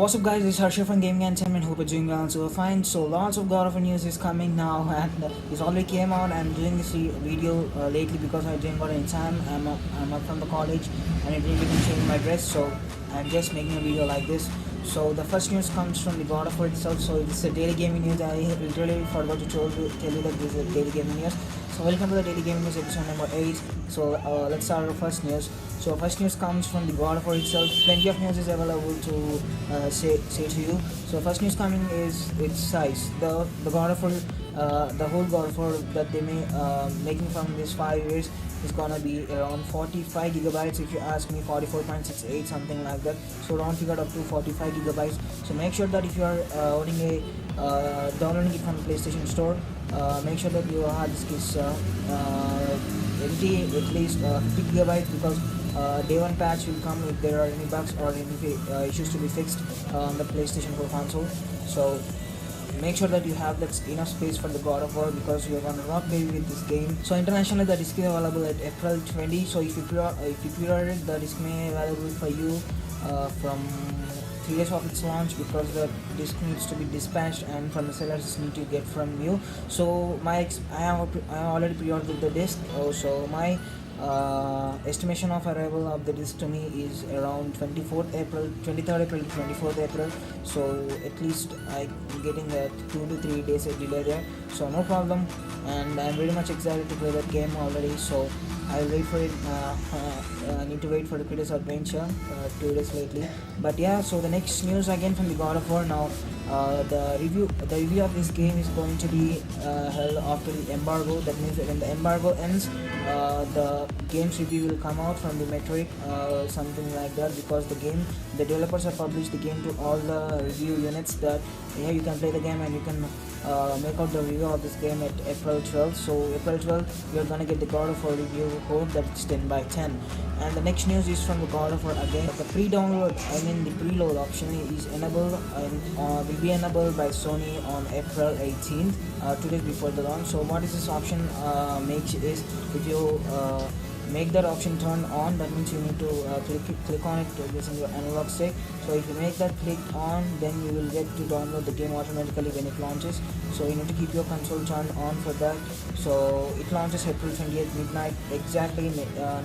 What's up guys, this is Harsha from Gaming Entertainment. Hope you're doing well, so fine. So lots of God of War news is coming now, and this already came out. I'm doing this video lately because I didn't got any time. I'm up from the college and I didn't even change my dress, so I'm just making a video like this. So the first news comes from the God of War itself. So it's a daily gaming news. I literally forgot to tell you that this is a daily gaming news. So welcome to the daily gaming news episode number 8. So let's start our first news. So first news comes from the God of War itself. Plenty of news is available to say to you. So first news coming is its size. The God of War, the whole God of War that they making from this 5 years is gonna be around 45 gigabytes. If you ask me, 44.68 something like that. So round figured up to 45 gigabytes. So make sure that if you are owning a downloading it from the PlayStation Store, make sure that your hard disk is empty, at least 50 gigabytes, because day one patch will come if there are any bugs or any issues to be fixed on the PlayStation 4 console. So make sure that you have that enough space for the God of War, because you're gonna rock baby with this game. So internationally the disc is available at April 20. So if you pre-order it, the disc may be available for you from 3 days of its launch, because the disc needs to be dispatched and from the sellers need to get from you. So I already pre-ordered the disc. So my estimation of arrival of the disc to me is around 23rd April to 24th April. So at least I'm getting a 2 to 3 days delay there, so no problem, and I'm very much excited to play that game already. So I'll wait for it. I need to wait for the Critters Adventure 2 days lately. But yeah, so the next news again from the God of War now. The review of this game is going to be held after the embargo. That means when the embargo ends, the game's review will come out from the metric, something like that, because the developers have published the game to all the review units, that you can play the game and you can make out the review of this game at April 12th. So April 12th you're gonna get the God of War review. Hope that it's 10 by 10. And the next news is from the God of War again. The the preload option is enabled and will be enabled by Sony on April 18th, 2 days before the launch. So what is this option makes is, if you make that option turn on, that means you need to click on it using your analog stick. So if you make that click on, then you will get to download the game automatically when it launches. So you need to keep your console turned on for that. So it launches April 28th midnight, exactly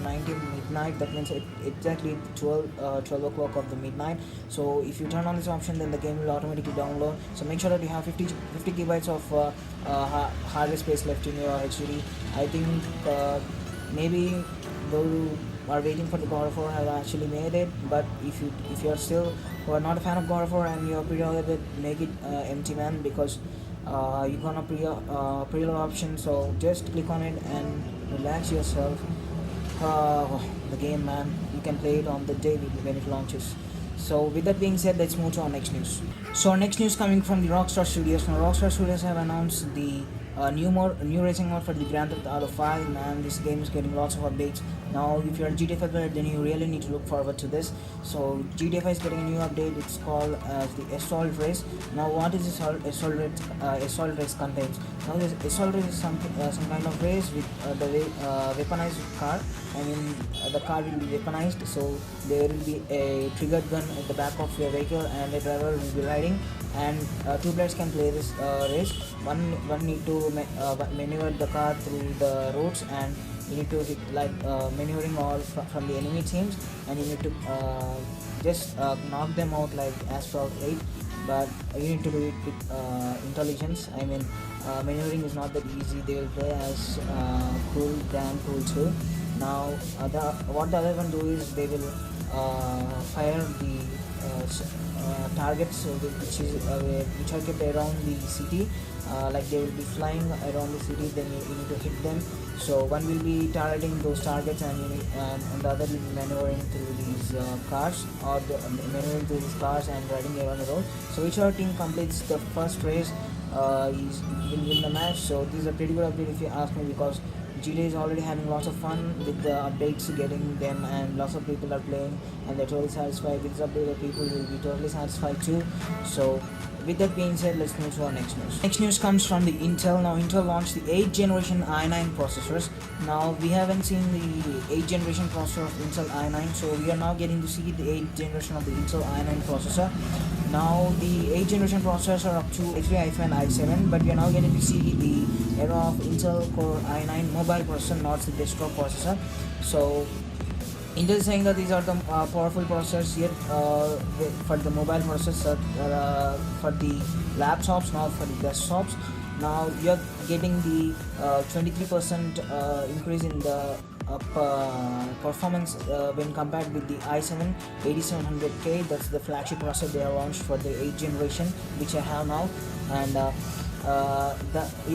19 midnight. That means exactly 12 o'clock of the midnight. So if you turn on this option, then the game will automatically download. So make sure that you have 50 gigabytes of hard disk space left in your HDD. I think maybe those who are waiting for the God of War have actually made it. But if you are still who are not a fan of God of War and you are pre-ordered it, make it empty, man, because you're gonna preload option. So just click on it and relax yourself. The game, man, you can play it on the day when it launches. So with that being said, let's move to our next news. So our next news coming from the Rockstar Studios. Now Rockstar Studios have announced the new racing mode for the Grand Theft Auto 5. Man, this game is getting lots of updates. Now if you're a GTA 5 player, then you really need to look forward to this. So GTA 5 is getting a new update. It's called as the Assault Race. Now what is this Assault Race contains? Now this Assault Race is some kind of race with the weaponized car. I mean, the car will be weaponized, so there will be a triggered gun at the back of your vehicle, and a driver will be riding, and 2 players can play this race. One need to maneuver the car through the roads, and you need to hit maneuvering all from the enemy teams, and you need to just knock them out like Asphalt 8. But you need to do it with intelligence. I mean, maneuvering is not that easy. They will play as damn cool too. Now what the other one do is they will fire the targets which are kept around the city. Like they will be flying around the city, then you need to hit them. So one will be targeting those targets, and the other will be maneuvering through these cars, or maneuvering through these cars and riding around the road. So whichever team completes the first race will win the match. So this is a pretty good update if you ask me, because GTA is already having lots of fun with the updates, getting them, and lots of people are playing and they're totally satisfied with this update. People will be totally satisfied too. So with that being said, let's move to our next news. Next news comes from the Intel. Now Intel launched the 8th generation i9 processors. Now we haven't seen the 8th generation processor of Intel i9, so we are now getting to see the 8th generation of the Intel i9 processor. Now the 8th generation processors are up to i3-i7, but we are now getting to see the era of Intel Core i9 mobile processor, not the desktop processor. So Intel is saying that these are the powerful processors yet for the mobile processors, for the laptops, not for the desktops. Now you're getting the 23% increase in the performance when compared with the i7 8700K. That's the flagship processor they have launched for the 8th generation, which I have now. And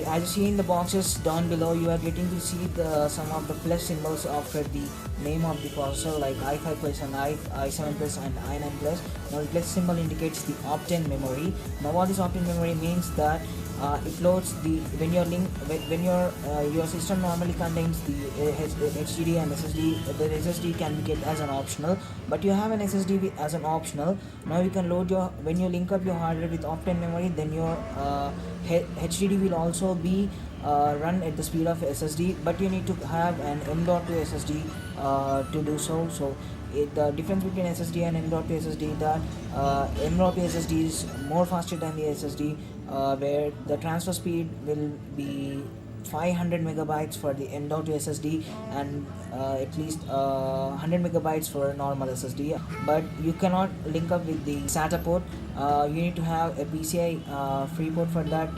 as you see in the boxes down below, you are getting to see some of the plus symbols after the name of the processor, like i5 plus and i7 plus and i9 plus. Now the plus symbol indicates the opt-in memory. Now what this opt-in memory means that it loads the when your system normally contains the HDD and SSD. The SSD can be kept as an optional, but you have an SSD as an optional. Now you can load your, when you link up your hardware with opt-in memory, then your HDD will also be run at the speed of SSD, but you need to have an M.2 SSD to do so. So the difference between SSD and M.2 SSD, that M.2 SSD is more faster than the SSD, where the transfer speed will be 500 megabytes for the M.2 SSD and at least 100 megabytes for a normal SSD. But you cannot link up with the SATA port. You need to have a PCI free port for that.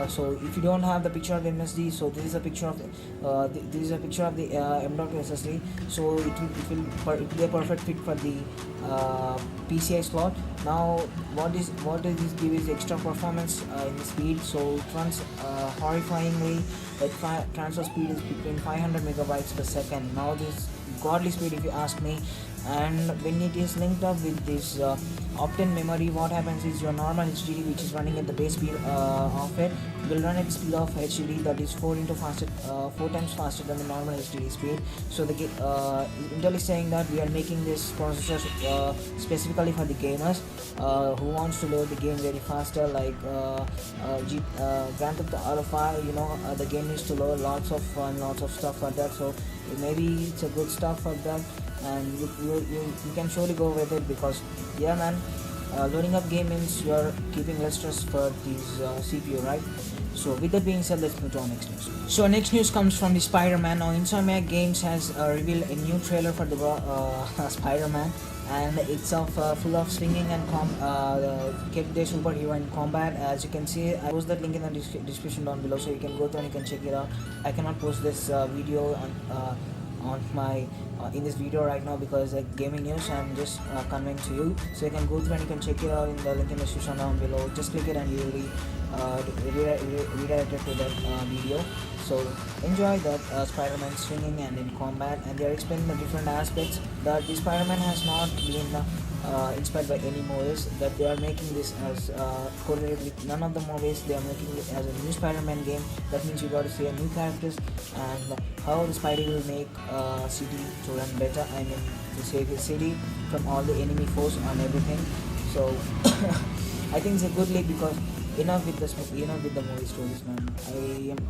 So if you don't have the picture of MSD, so this is a picture of the M.2 SSD. So it will be a perfect fit for the PCI slot. Now what does this give is extra performance in the speed. So it runs horrifyingly. The transfer speed is between 500 megabytes per second. Now this godly speed, if you ask me. And when it is linked up with this opt-in memory, what happens is your normal HDD, which is running at the base speed of it, will run at the speed of HDD that is 4 times faster than the normal HDD speed. So the Intel is saying that we are making this processor specifically for the gamers who wants to load the game very faster, like Grand Theft Auto 5. The game needs to load lots of fun, lots of stuff for that. So maybe it's a good stuff for that, and you can surely go with it, because yeah man, loading up game means you are keeping less stress for this CPU, right? So with that being said, let's move to our next news. So next news comes from the Spiderman. Now Insomniac Games has revealed a new trailer for the Spiderman, and it's full of swinging and kept their superhero in combat. As you can see, I post that link in the description down below, so you can go there and you can check it out. I cannot post this video on my in this video right now because like gaming news, I'm just conveying to you, so you can go through and you can check it out in the link in the description down below. Just click it and you will be redirected to that video. So enjoy that Spider-Man swinging and in combat, and they are explaining the different aspects that the Spider-Man has not been inspired by any movies, that they are making this as correlated with none of the movies. They are making it as a new Spider-Man game. That means you got to see a new characters and how the Spidey will make city to run better. I mean, to save his city from all the enemy foes and everything. So I think it's a good league, because enough with the movie stories, man.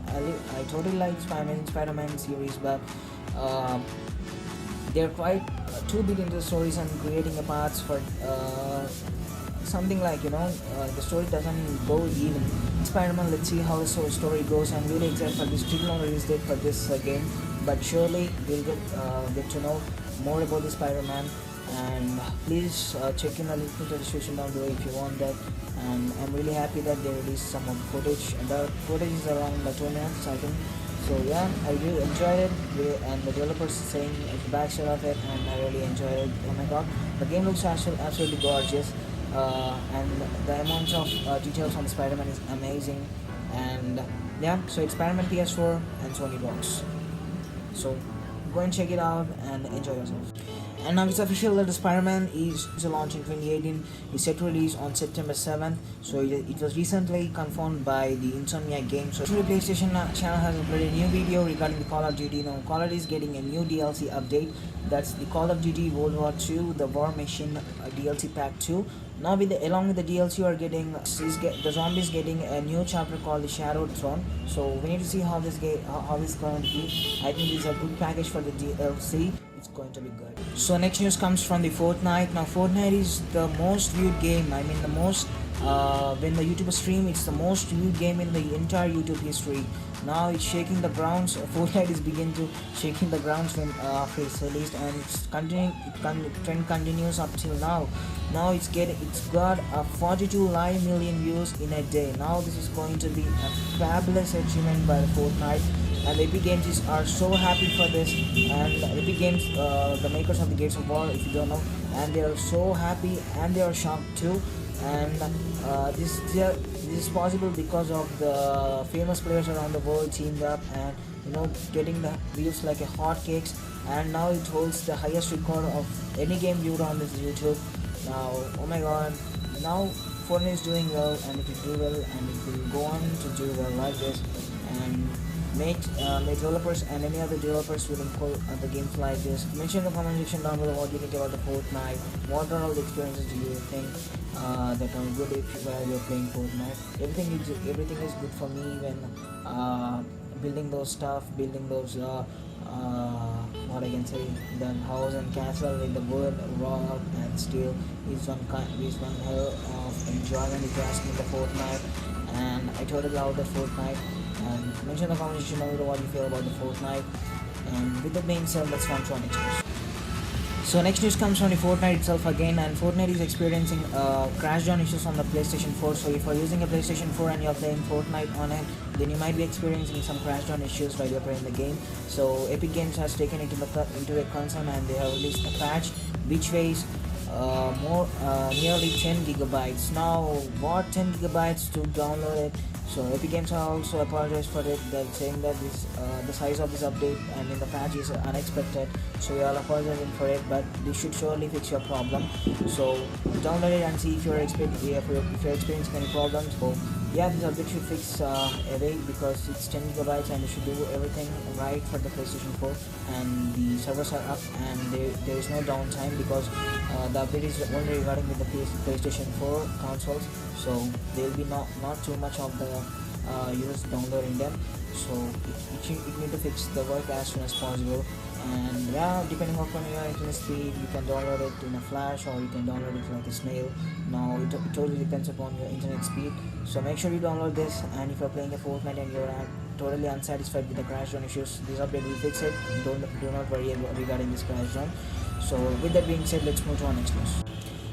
I totally like Spider-Man series, but they're quite too big into the stories and creating a paths for something like the story doesn't go even. Spider-Man, let's see how the story goes. I'm really excited for this. Still no release date for this game, but surely we'll get to know more about the Spider-Man. And please check in the link in the description down below if you want that. And I'm really happy that they released some of the footage, and the footage is around 2 minutes, I think. So yeah, I really enjoyed it, and the developers saying the backside of it, and I really enjoyed it. Oh my god, the game looks absolutely gorgeous, and the amount of details on the Spider-Man is amazing. And yeah, so it's Spider-Man PS4 and Sony box. So go and check it out and enjoy yourself. And now it's official that the Spider-Man is launch in 2018. It's set to release on September 7th. So it was recently confirmed by the Insomniac Games. So the PlayStation channel has uploaded a new video regarding the Call of Duty. Now Call of Duty is getting a new DLC update. That's the Call of Duty World War II, the War Machine DLC Pack 2. Now along with the DLC, you are getting the zombies getting a new chapter called the Shadowed Throne. So we need to see how this going to be. I think this is a good package for the DLC. it's going to be good. So next news comes from the Fortnite. Now Fortnite is the most viewed game. I mean the most when the YouTuber stream, it's the most viewed game in the entire YouTube history. Now it's shaking the grounds. Fortnite is begin to shaking the grounds when after it's released, and it's continuing. Trend continues up till now. Now it's got 42 live million views in a day. Now this is going to be a fabulous achievement by the Fortnite, and Epic Games are so happy for this. And Epic Games, the makers of the Gates of War, if you don't know, and they are so happy and they are shocked too. And this is possible because of the famous players around the world teamed up and getting the views like a hotcakes. And now it holds the highest record of any game viewed on this YouTube. Now, oh my god, now Fortnite is doing well, and it will do well, and it will go on to do well like this, and make developers and any other developers will include other games like this. Mention in the comment section down below what you think about the Fortnite. What are all the experiences do you think that are good if you're playing Fortnite? Everything is good for me when building those stuff, building those what I can say, the house and castle with the wood, rock and steel is one hell of enjoyment if you ask me the Fortnite. And I totally love the Fortnite. And mention in the comment section below what you feel about the Fortnite. And with that being said, let's move to our next news. So next news comes from the Fortnite itself again, and Fortnite is experiencing crash down issues on the PlayStation 4. So if you're using a PlayStation 4 and you're playing Fortnite on it, then you might be experiencing some crash down issues while you're playing the game. So Epic Games has taken it into their concern, and they have released a patch which weighs nearly 10 gigabytes. Now what 10 gigabytes to download it? So Epic Games have also apologized for it. They're saying that the size of this update and in the patch is unexpected. So we are apologizing for it, but this should surely fix your problem. So download it and see if you're experiencing any problems. So yeah, this update should fix away, because it's 10 gigabytes and it should do everything right for the PlayStation 4. And the servers are up, and there is no downtime, because the update is only regarding with the PlayStation 4 consoles. So there will be not too much of the users downloading them. So it need to fix the work as soon as possible. And yeah, depending upon your internet speed, you can download it in a flash, or you can download it like a snail. Now it totally depends upon your internet speed. So make sure you download this. And if you're playing a Fortnite and you're totally unsatisfied with the crash down issues, this update will fix it. Do not worry regarding this crash down. So with that being said, let's move to our next news.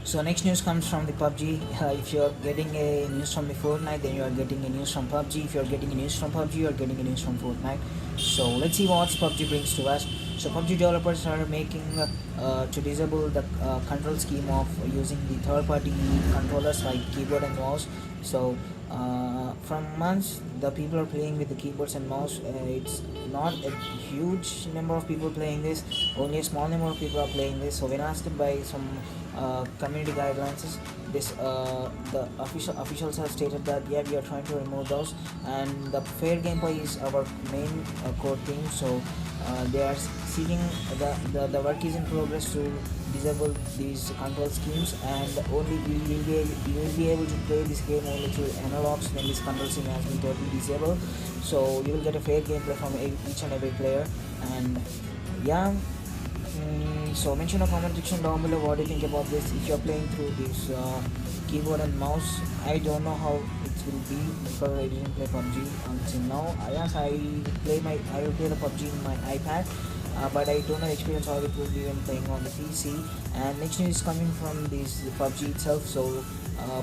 So next news comes from the PUBG. If you're getting a news from the Fortnite, then you are getting a news from PUBG. If you're getting a news from PUBG, you are getting a news from Fortnite. So let's see what PUBG brings to us. So PUBG developers are making to disable the control scheme of using the third-party controllers like keyboard and mouse. So from months, the people are playing with the keyboards and mouse. It's not a huge number of people playing this. Only a small number of people are playing this. So when asked by some community guidelines, the officials have stated that yeah, we are trying to remove those, and the fair gameplay is our main core theme. So they are seeking the work is in progress to disable these control schemes, and only you will be able to play this game only through analogs when this control scheme has been totally disabled. So you will get a fair gameplay from each and every player. And yeah, so mention in the comment section down below what you think about this. If you're playing through this keyboard and mouse, I don't know how it will be, because I didn't play PUBG until now. Yes, I will play the PUBG in my iPad, but I don't have experience how it will be when playing on the PC. And next news is coming from this PUBG itself. So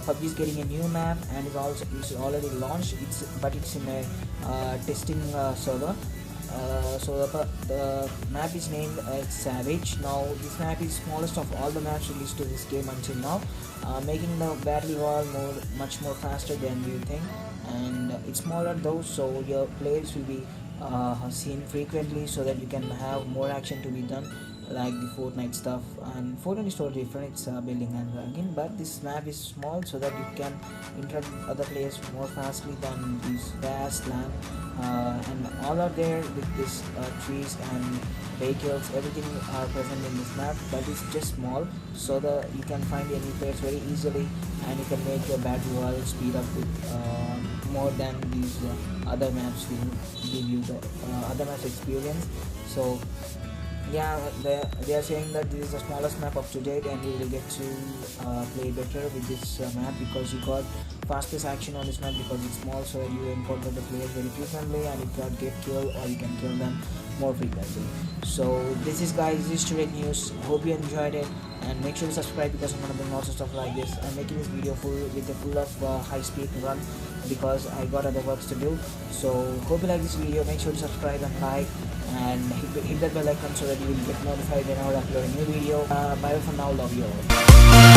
PUBG is getting a new map, and it's already launched. It's in a testing server. So the map is named Savage. Now this map is smallest of all the maps released to this game until now, making the battle royale much more faster than you think. And it's smaller though, so your players will be seen frequently, so that you can have more action to be done, like the Fortnite stuff. And Fortnite is totally different, it's building and ranking, but this map is small, so that you can interact with other players more fastly than this vast land. And all are there with these trees and vehicles, everything are present in this map, but it's just small, so that you can find the enemy players very easily, and you can make your battle royale speed up with more than these other maps will give you the other maps experience. So yeah, they are saying that this is the smallest map up to date, and you will get to play better with this map because you got fastest action on this map because it's small, so you encounter the players very frequently and you can get killed or you can kill them more frequently. So this is guys, this is today news. Hope you enjoyed it, and make sure to subscribe because I'm gonna bring lots of stuff like this. I'm making this video full of high speed run because I got other works to do. So hope you like this video. Make sure to subscribe and like, and hit that bell icon so that you will get notified whenever I upload a new video. Bye for now, love you all.